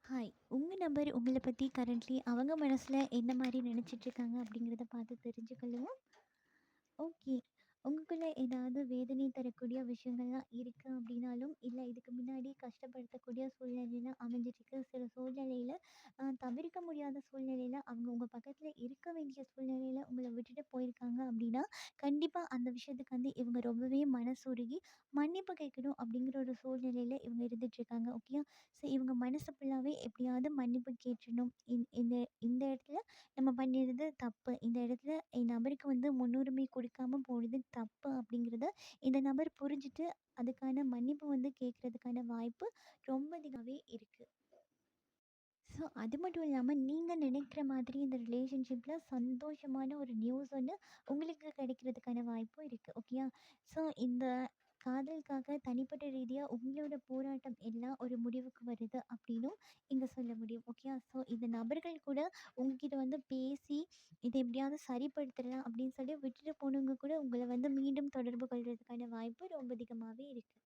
Hi. உங்க நபர் உங்கள பத்தி கரண்ட்லி அவங்க மனசுல என்ன மாரி நெனச்சிட்டுருக்காங்க அப்படிங்கிறத பார்த்து தெரிஞ்சுக்கொள்ளவும், ஓகே. உங்களுக்குள்ள ஏதாவது வேதனை தரக்கூடிய விஷயங்கள்லாம் இருக்கு அப்படின்னாலும், இல்ல இதுக்கு முன்னாடி கஷ்டப்படுத்தக்கூடிய சூழ்நிலைலாம் அமைஞ்சிருக்கு. சில சூழ்நிலையில தவிர்க்க முடியாத சூழ்நிலையில அவங்க உங்க பக்கத்துல இருக்க வேண்டிய சூழ்நிலையில உங்கள விட்டுட்டு போயிருக்காங்க அப்படின்னா, கண்டிப்பா அந்த விஷயத்துக்கு வந்து இவங்க ரொம்பவே மனசுருகி மன்னிப்பு கேட்கணும் அப்படிங்கிற ஒரு சூழ்நிலையில இவங்க இருந்துட்டுருக்காங்க. ஓகேயா? ஸோ இவங்க மனசு ஃபுல்லாவே எப்படியாவது மன்னிப்பு கேட்டுறணும். இந்த இந்த இடத்துல நம்ம பண்ணினது தப்பு. இந்த இடத்துல நபருக்கு வந்து முன்னுரிமை கொடுக்காம போனது தப்பு அப்படிங்கிறத இந்த நபர் புரிஞ்சுட்டு, அதுக்கான மன்னிப்பு வந்து கேட்கறதுக்கான வாய்ப்பு ரொம்ப அதிகமாவே இருக்கு. ஸோ அது மட்டும் இல்லாம, நீங்க நினைக்கிற மாதிரி இந்த ரிலேஷன்ஷிப்ல சந்தோஷமான ஒரு நியூஸ் வந்து உங்களுக்கு கிடைக்கிறதுக்கான வாய்ப்பும் இருக்கு. ஓகேயா? ஸோ இந்த காதலுக்காக தனிப்பட்ட ரீதியா உங்களோட போராட்டம் எல்லாம் ஒரு முடிவுக்கு வருது அப்படின்னும் இங்க சொல்ல முடியும். ஓகேயா? ஸோ இந்த நபர்கள் கூட உங்ககிட்ட வந்து பேசி இத எப்படியாவது சரிப்படுத்திடலாம் அப்படின்னு சொல்லி விட்டுட்டு போனவங்க கூட உங்கள வந்து மீண்டும் தொடர்பு கொள்றதுக்கான வாய்ப்பு ரொம்ப அதிகமாவே இருக்கு.